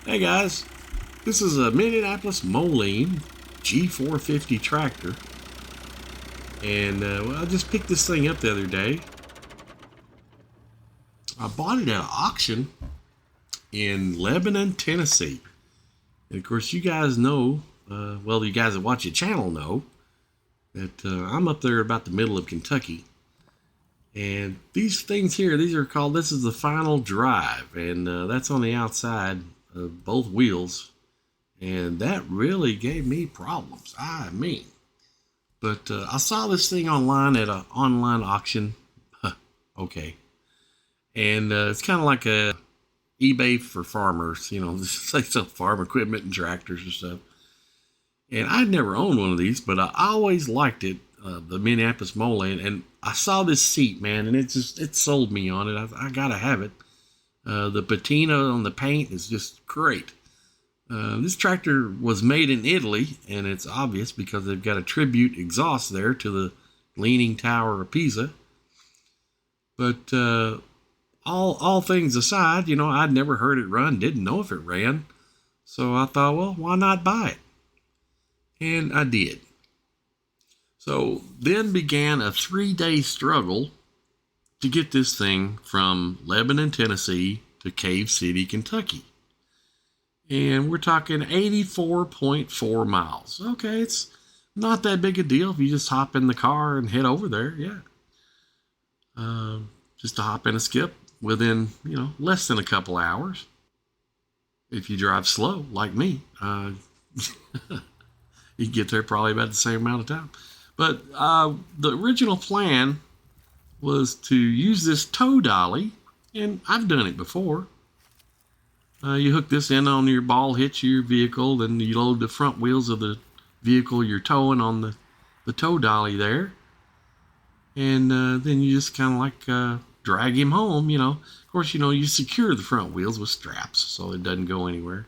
Hey guys, this is a Minneapolis Moline G450 Tractor, and I just picked this thing up the other day. I bought it at an auction in Lebanon, Tennessee. And of course, you guys know, you guys that watch your channel know that I'm up there about the middle of Kentucky. And these things here, this is the final drive, and that's on the outside of both wheels. And that really gave me problems. But I saw this thing online at an online auction. Okay. And it's kind of like a eBay for farmers, they sell farm equipment and tractors and stuff. And I'd never owned one of these, but I always liked it, the Minneapolis Moline. And I saw this seat, man, and it sold me on it. I gotta have it. The patina on the paint is just great. This tractor was made in Italy, and it's obvious because they've got a tribute exhaust there to the Leaning Tower of Pisa. But all things aside, I'd never heard it run, didn't know if it ran. So I thought, well, why not buy it? And I did. So then began a 3-day struggle to get this thing from Lebanon, Tennessee to Cave City, Kentucky. And we're talking 84.4 miles. Okay, it's not that big a deal if you just hop in the car and head over there. Yeah. Just to hop in a skip within, less than a couple hours. If you drive slow, like me, you get there probably about the same amount of time. But the original plan was to use this tow dolly, and I've done it before. You hook this in on your ball hitch of your vehicle, then you load the front wheels of the vehicle you're towing on the tow dolly there. And then you just kind of like drag him home, Of course, you secure the front wheels with straps so it doesn't go anywhere.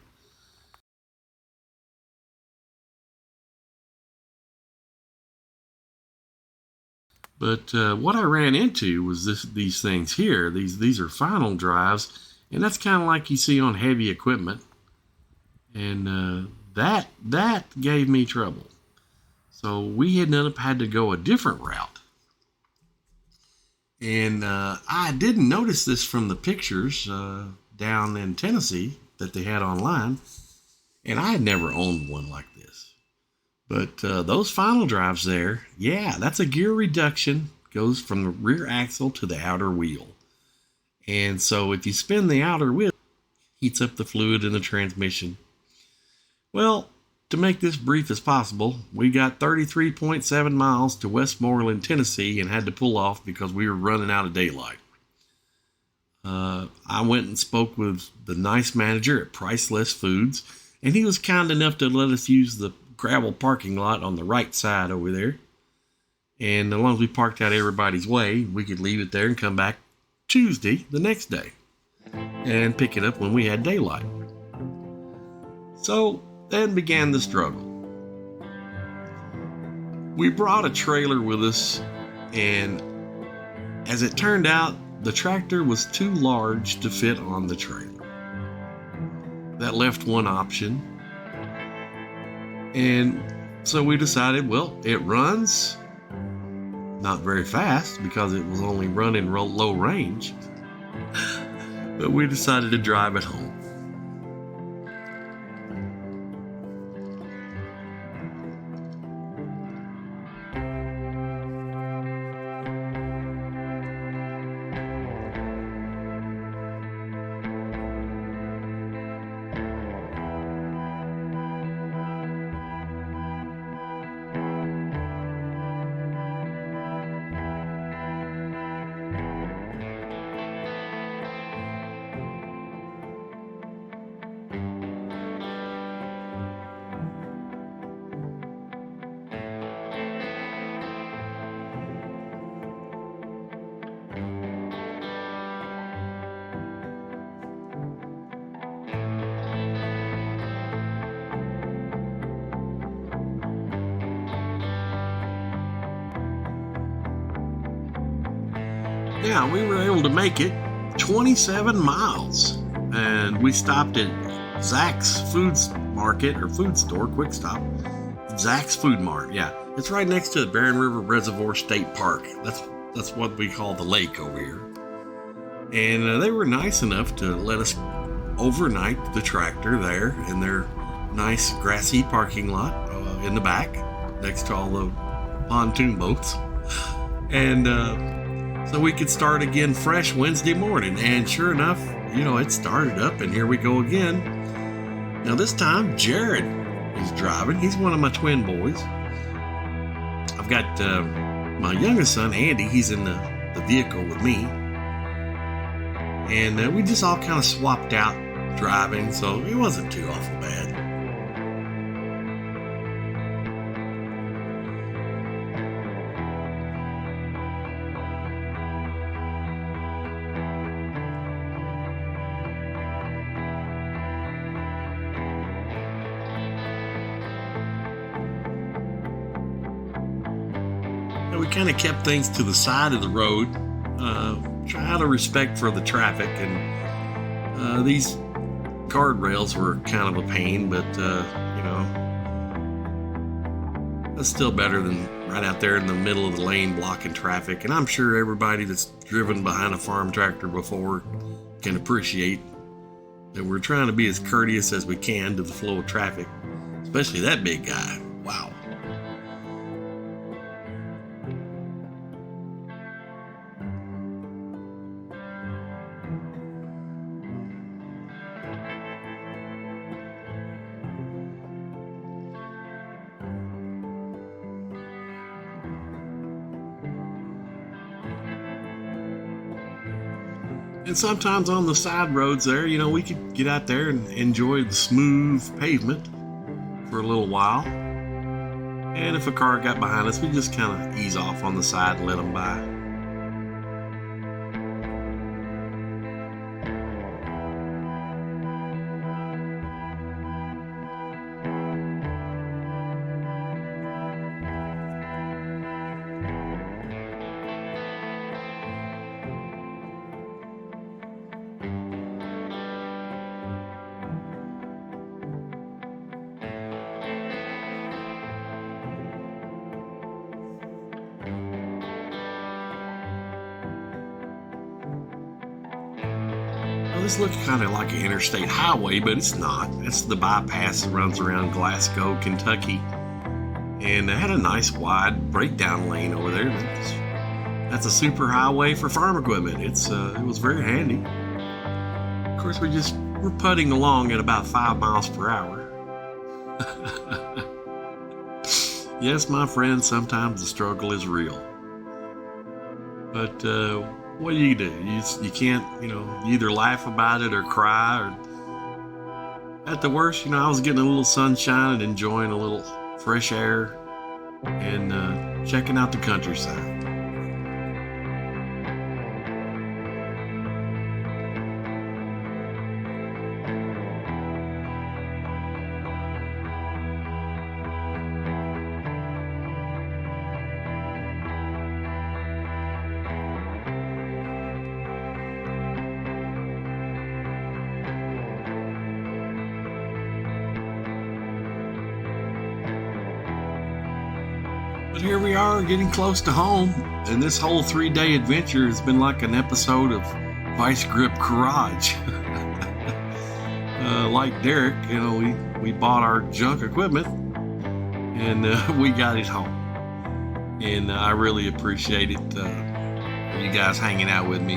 But what I ran into was these things here. These are final drives, and that's kind of like you see on heavy equipment. And that gave me trouble. So we ended up had to go a different route. And I didn't notice this from the pictures down in Tennessee that they had online. And I had never owned one like this. But those final drives there, yeah, that's a gear reduction. Goes from the rear axle to the outer wheel. And so if you spin the outer wheel, it heats up the fluid in the transmission. Well, to make this brief as possible, we got 33.7 miles to Westmoreland, Tennessee, and had to pull off because we were running out of daylight. I went and spoke with the nice manager at Priceless Foods, and he was kind enough to let us use the gravel parking lot on the right side over there. And as long as we parked out everybody's way, we could leave it there and come back Tuesday, the next day, and pick it up when we had daylight. So then began the struggle. We brought a trailer with us, and as it turned out, the tractor was too large to fit on the trailer. That left one option. And so we decided, well, it runs not very fast because it was only running low range. But we decided to drive it home. Yeah, we were able to make it 27 miles, and we stopped at Zach's Food Market or Food Store, Quick Stop. Zach's Food Mart, yeah. It's right next to the Barren River Reservoir State Park. That's what we call the lake over here. And they were nice enough to let us overnight the tractor there in their nice grassy parking lot in the back next to all the pontoon boats. And so we could start again fresh Wednesday morning. And sure enough, it started up and here we go again. Now this time Jared is driving. He's one of my twin boys. I've got my youngest son, Andy. He's in the vehicle with me. And we just all kind of swapped out driving, so it wasn't too awful bad. And we kind of kept things to the side of the road, out of respect for the traffic, and these guardrails were kind of a pain, but that's still better than right out there in the middle of the lane blocking traffic. And I'm sure everybody that's driven behind a farm tractor before can appreciate that we're trying to be as courteous as we can to the flow of traffic, especially that big guy. Wow. And sometimes on the side roads there, we could get out there and enjoy the smooth pavement for a little while. And if a car got behind us, we just kind of ease off on the side and let them by. This looks kind of like an interstate highway, but it's not. It's the bypass that runs around Glasgow, Kentucky. And it had a nice wide breakdown lane over there. That's a super highway for farm equipment. It was very handy. Of course, we're putting along at about 5 miles per hour. Yes, my friends, sometimes the struggle is real. But what do? You can't, you either laugh about it or cry, or at the worst, I was getting a little sunshine and enjoying a little fresh air and checking out the countryside. But here we are getting close to home, and this whole 3-day adventure has been like an episode of Vice Grip Garage. Like Derek, we bought our junk equipment and we got it home. And I really appreciate it, you guys hanging out with me.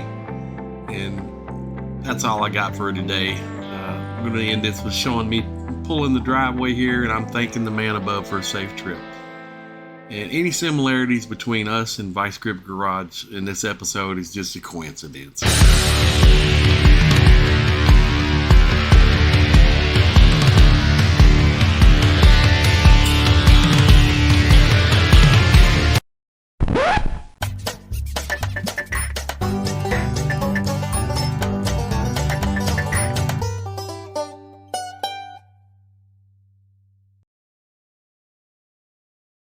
And that's all I got for today. I'm going to end this with showing me pulling the driveway here, and I'm thanking the man above for a safe trip. And any similarities between us and Vice Grip Garage in this episode is just a coincidence.